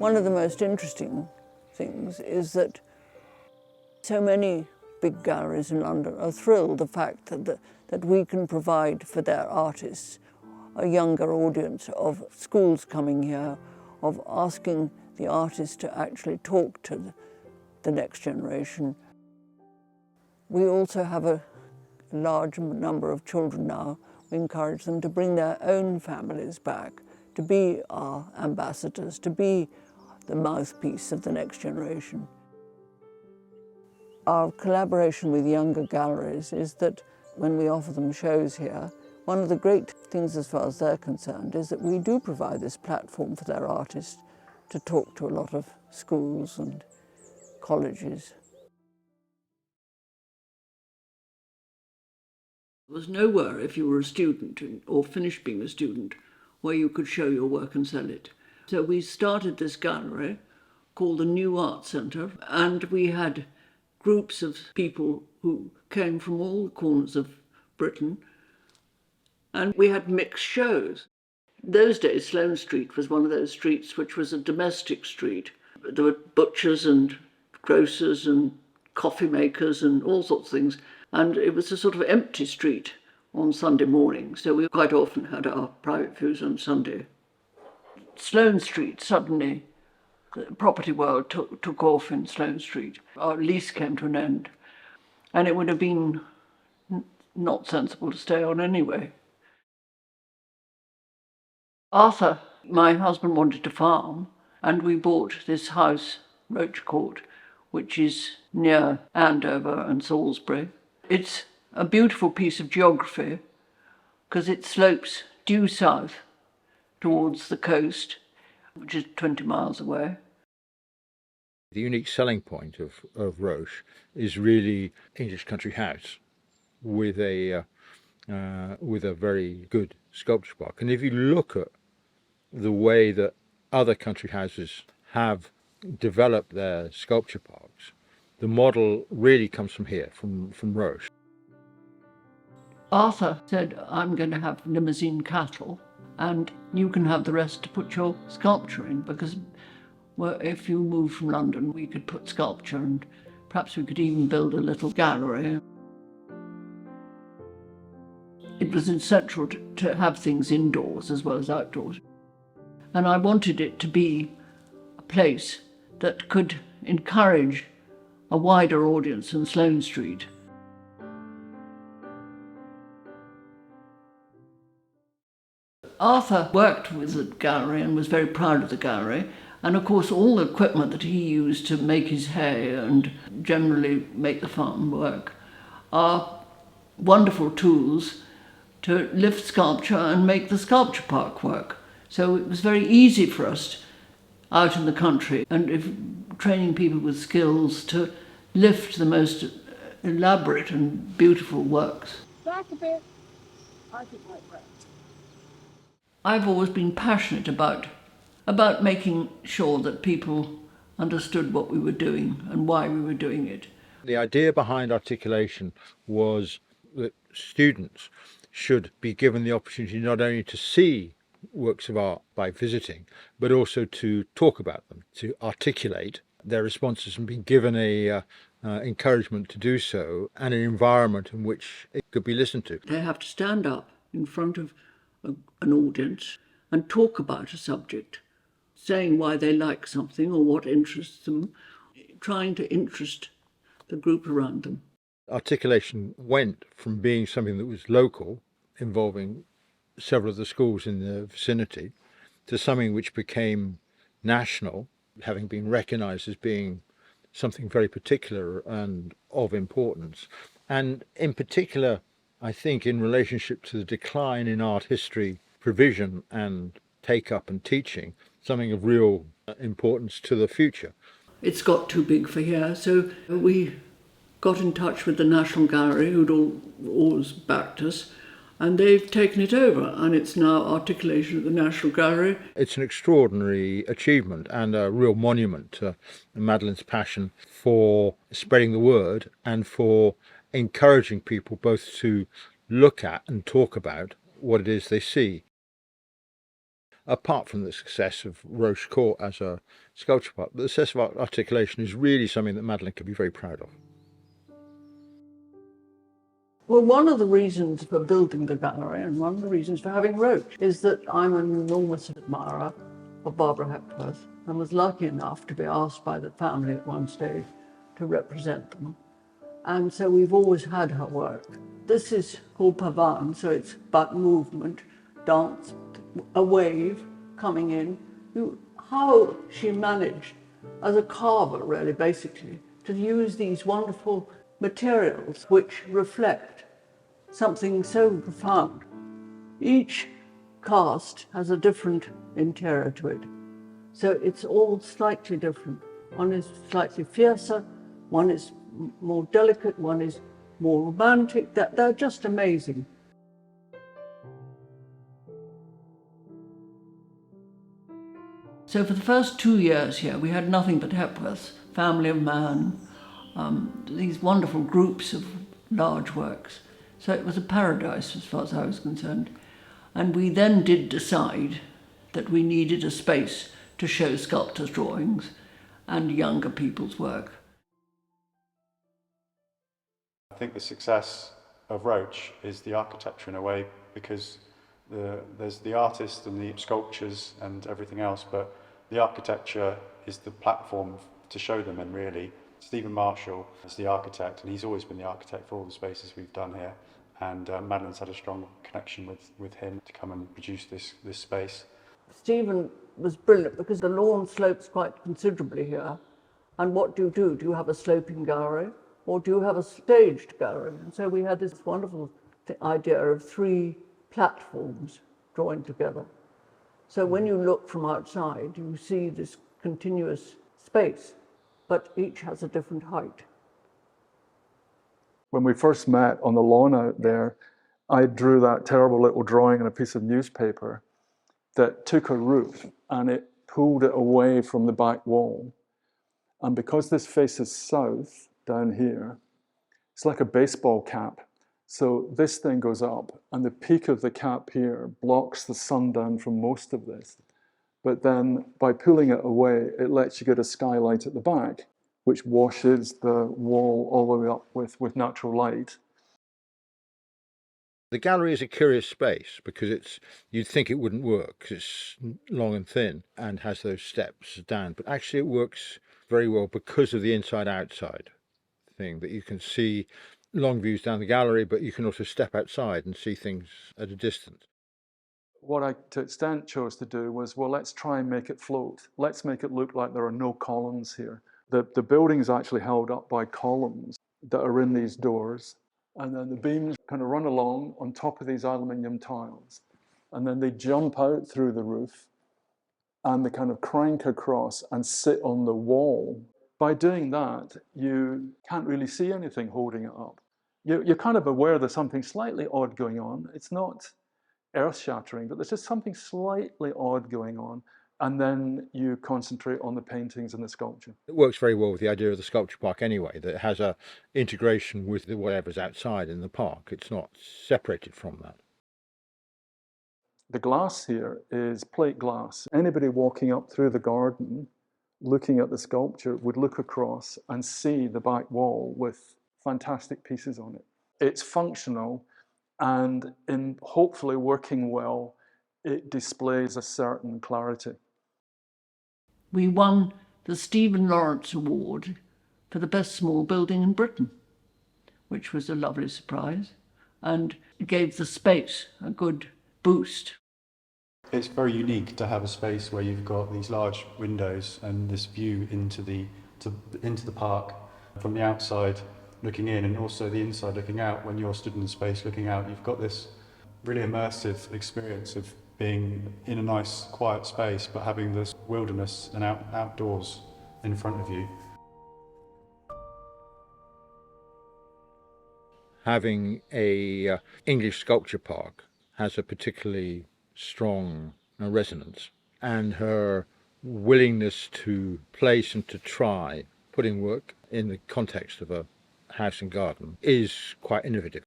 One of the most interesting things is that so many big galleries in London are thrilled the fact that we can provide for their artists a younger audience of schools coming here, of asking the artists to actually talk to the next generation. We also have a large number of children now. We encourage them to bring their own families back, to be our ambassadors, to be the mouthpiece of the next generation. Our collaboration with younger galleries is that when we offer them shows here, one of the great things as far as they're concerned is that we do provide this platform for their artists to talk to a lot of schools and colleges. There was nowhere, if you were a student or finished being a student, where you could show your work and sell it. So we started this gallery called the New Art Centre, and we had groups of people who came from all the corners of Britain, and we had mixed shows. In those days, Sloane Street was one of those streets which was a domestic street. There were butchers and grocers and coffee makers and all sorts of things, and it was a sort of empty street on Sunday morning, so we quite often had our private views on Sunday. Sloane Street, suddenly, the property world took off in Sloane Street. Our lease came to an end, and it would have been not sensible to stay on anyway. Arthur, my husband, wanted to farm, and we bought this house, Roche Court, which is near Andover and Salisbury. It's a beautiful piece of geography because it slopes due south towards the coast, which is 20 miles away. The unique selling point of Roche is really English country house with a very good sculpture park. And if you look at the way that other country houses have developed their sculpture parks, the model really comes from here, from Roche. Arthur said, I'm going to have limousine cattle and you can have the rest to put your sculpture in, because if you moved from London, we could put sculpture and perhaps we could even build a little gallery. It was essential to have things indoors as well as outdoors. And I wanted it to be a place that could encourage a wider audience than Sloane Street. Arthur worked with the gallery and was very proud of the gallery, and of course all the equipment that he used to make his hay and generally make the farm work are wonderful tools to lift sculpture and make the sculpture park work. So it was very easy for us out in the country and training people with skills to lift the most elaborate and beautiful works. Back a bit. I think like that. I've always been passionate about making sure that people understood what we were doing and why we were doing it. The idea behind articulation was that students should be given the opportunity not only to see works of art by visiting, but also to talk about them, to articulate their responses and be given a encouragement to do so, and an environment in which it could be listened to. They have to stand up in front of an audience and talk about a subject, saying why they like something or what interests them, trying to interest the group around them. Articulation went from being something that was local, involving several of the schools in the vicinity, to something which became national, having been recognised as being something very particular and of importance. And in particular, I think in relationship to the decline in art history provision and take-up and teaching, something of real importance to the future. It's got too big for here, so we got in touch with the National Gallery, who'd always backed us, and they've taken it over, and it's now articulation at the National Gallery. It's an extraordinary achievement and a real monument to Madeleine's passion for spreading the word and for encouraging people both to look at and talk about what it is they see. Apart from the success of Roche Court as a Sculpture Park, but the sense of articulation is really something that Madeleine could be very proud of. Well, one of the reasons for building the gallery and one of the reasons for having Roche is that I'm an enormous admirer of Barbara Hepworth and was lucky enough to be asked by the family at one stage to represent them. And so we've always had her work. This is called pavan, so it's about movement, dance, a wave coming in. How she managed, as a carver really, basically, to use these wonderful materials which reflect something so profound. Each cast has a different interior to it, so it's all slightly different. One is slightly fiercer, one is more delicate, one is more romantic. They're just amazing. So for the first 2 years here, we had nothing but Hepworth's Family of Man, these wonderful groups of large works. So it was a paradise as far as I was concerned. And we then did decide that we needed a space to show sculptors' drawings and younger people's work. I think the success of Roche is the architecture in a way, because there's the artist and the sculptures and everything else, but the architecture is the platform to show them in, really. Stephen Marshall is the architect, and he's always been the architect for all the spaces we've done here. And Madeleine's had a strong connection with him to come and produce this space. Stephen Was brilliant because the lawn slopes quite considerably here. And what do? Do you have a sloping gallery or do you have a staged gallery? And so we had this wonderful idea of 3 platforms joined together. So when you look from outside, you see this continuous space, but each has a different height. When we first met on the lawn out there, I drew that terrible little drawing on a piece of newspaper that took a roof and it pulled it away from the back wall. And because this faces south down here, it's like a baseball cap. So this thing goes up and the peak of the cap here blocks the sun down from most of this. But then by pulling it away, it lets you get a skylight at the back, which washes the wall all the way up with natural light. The gallery is a curious space because you'd think it wouldn't work because it's long and thin and has those steps down, but actually it works very well because of the inside-outside thing, that you can see long views down the gallery, but you can also step outside and see things at a distance. What I, to extent, chose to do was, well, let's try and make it float. Let's make it look like there are no columns here. The building is actually held up by columns that are in these doors, and then the beams kind of run along on top of these aluminium tiles, and then they jump out through the roof, and they kind of crank across and sit on the wall. By doing that, you can't really see anything holding it up. You're kind of aware there's something slightly odd going on. It's not earth-shattering, but there's just something slightly odd going on. And then you concentrate on the paintings and the sculpture. It works very well with the idea of the sculpture park anyway, that it has a integration with whatever's outside in the park. It's not separated from that. The glass here is plate glass. Anybody walking up through the garden, looking at the sculpture, would look across and see the back wall with fantastic pieces on it. It's functional, and in hopefully working well, it displays a certain clarity. We won the Stephen Lawrence Award for the best small building in Britain, which was a lovely surprise and gave the space a good boost. It's very unique to have a space where you've got these large windows and this view into the park from the outside looking in, and also the inside looking out. When you're stood in the space looking out, you've got this really immersive experience of being in a nice quiet space but having this wilderness and outdoors in front of you. Having a English sculpture park has a particularly strong resonance, and her willingness to place and to try putting work in the context of a house and garden is quite innovative.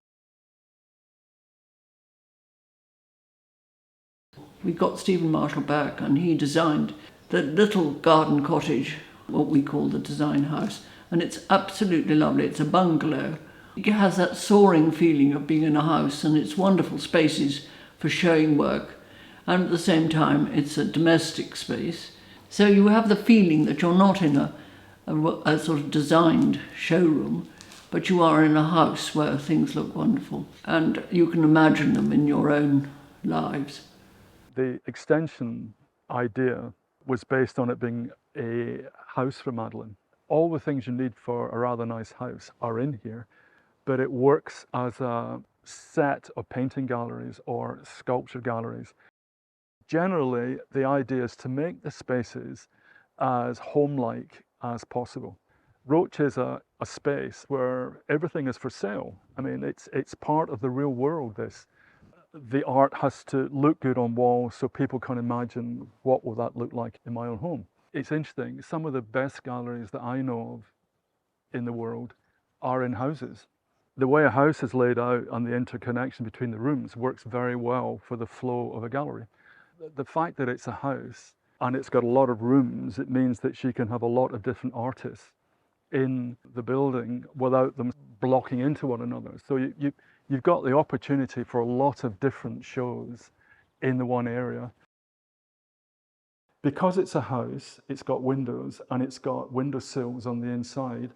We got Stephen Marshall back and he designed the little garden cottage, what we call the design house, and it's absolutely lovely. It's a bungalow. It has that soaring feeling of being in a house, and it's wonderful spaces for showing work. And at the same time, it's a domestic space. So you have the feeling that you're not in a sort of designed showroom, but you are in a house where things look wonderful, and you can imagine them in your own lives. The extension idea was based on it being a house for Madeleine. All the things you need for a rather nice house are in here, but it works as a set of painting galleries or sculpture galleries. Generally, the idea is to make the spaces as home-like as possible. Roche is a space where everything is for sale. I mean, it's part of the real world, this. The art has to look good on walls so people can imagine what will that look like in my own home. It's interesting, some of the best galleries that I know of in the world are in houses. The way a house is laid out and the interconnection between the rooms works very well for the flow of a gallery. The fact that it's a house and it's got a lot of rooms, it means that she can have a lot of different artists in the building without them blocking into one another. So you've got the opportunity for a lot of different shows in the one area. Because it's a house, it's got windows and it's got windowsills on the inside.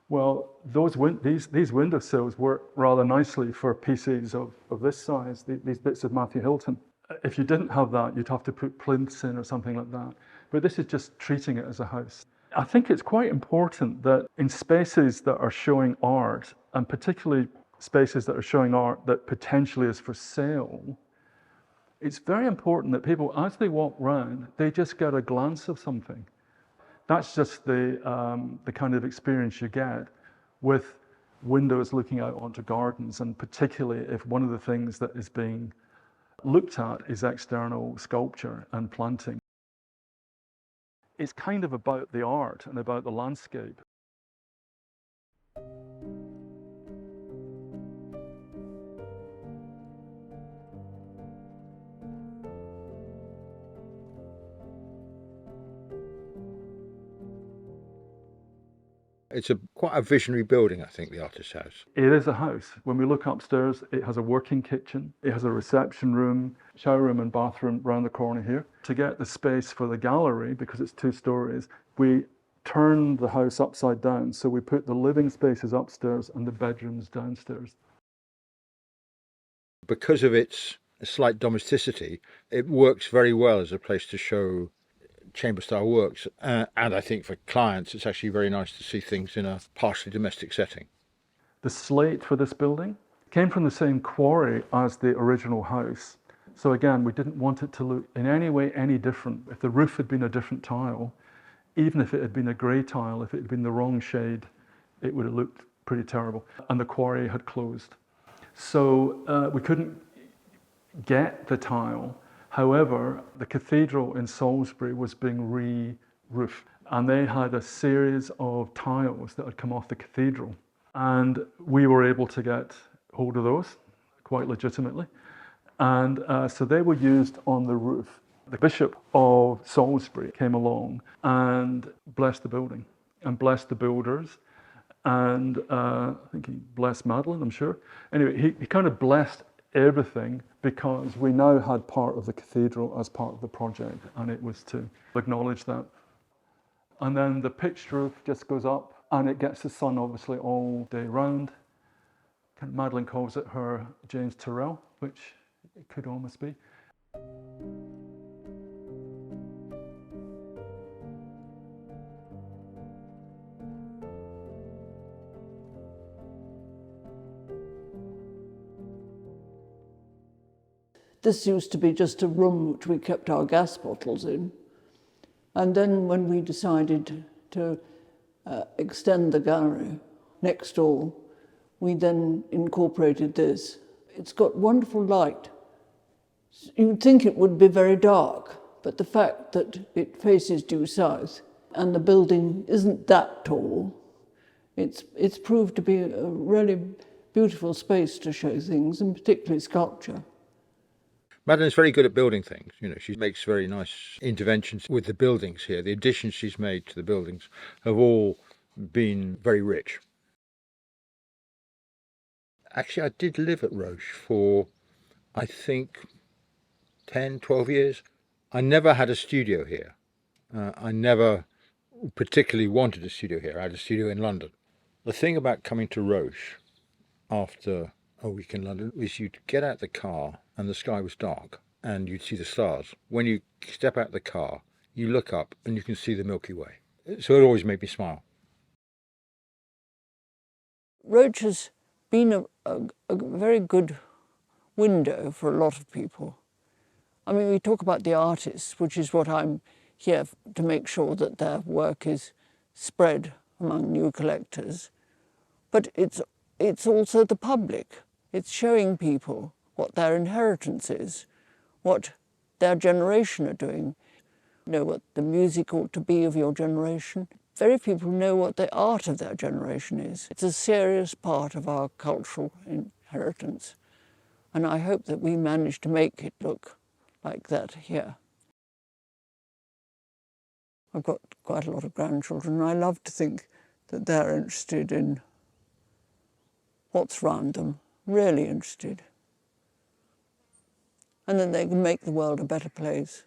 Well, these windowsills work rather nicely for pieces of this size, these bits of Matthew Hilton. If you didn't have that, you'd have to put plinths in or something like that. But this is just treating it as a house. I think it's quite important that in spaces that are showing art, and particularly spaces that are showing art that potentially is for sale, it's very important that people, as they walk round, they just get a glance of something. That's just the kind of experience you get with windows looking out onto gardens, and particularly if one of the things that is being looked at is external sculpture and planting. It's kind of about the art and about the landscape. It's quite a visionary building, I think, the Artist's House. It is a house. When we look upstairs, it has a working kitchen, it has a reception room, shower room and bathroom round the corner here. To get the space for the gallery, because it's 2 stories, we turned the house upside down. So we put the living spaces upstairs and the bedrooms downstairs. Because of its slight domesticity, it works very well as a place to show chamber-style works, and I think for clients it's actually very nice to see things in a partially domestic setting. The slate for this building came from the same quarry as the original house. So again, we didn't want it to look in any way any different. If the roof had been a different tile, even if it had been a grey tile, if it had been the wrong shade, it would have looked pretty terrible. And the quarry had closed. So we couldn't get the tile. However, the cathedral in Salisbury was being re-roofed, and they had a series of tiles that had come off the cathedral. And we were able to get hold of those quite legitimately. And so they were used on the roof. The Bishop of Salisbury came along and blessed the building and blessed the builders. And I think he blessed Madeleine, I'm sure. Anyway, he kind of blessed everything because we now had part of the cathedral as part of the project, and it was to acknowledge that. And then the pitched roof just goes up and it gets the sun obviously all day round. Madeleine calls it her James Turrell, which it could almost be. This used to be just a room which we kept our gas bottles in. And then when we decided to extend the gallery next door, we then incorporated this. It's got wonderful light. You'd think it would be very dark, but the fact that it faces due south and the building isn't that tall, it's proved to be a really beautiful space to show things, and particularly sculpture. Madeleine's very good at building things. You know, she makes very nice interventions with the buildings here. The additions she's made to the buildings have all been very rich. Actually, I did live at Roche for, I think, 10, 12 years. I never had a studio here. I never particularly wanted a studio here. I had a studio in London. The thing about coming to Roche after a week in London was you'd get out the car and the sky was dark and you'd see the stars. When you step out the car, you look up and you can see the Milky Way. So it always made me smile. Roche has been a very good window for a lot of people. I mean, we talk about the artists, which is what I'm here to make sure that their work is spread among new collectors. But it's also the public. It's showing people what their inheritance is, what their generation are doing. Know what the music ought to be of your generation. Very few people know what the art of their generation is. It's a serious part of our cultural inheritance. And I hope that we manage to make it look like that here. I've got quite a lot of grandchildren, and I love to think that they're interested in what's around them, really interested. And then they can make the world a better place.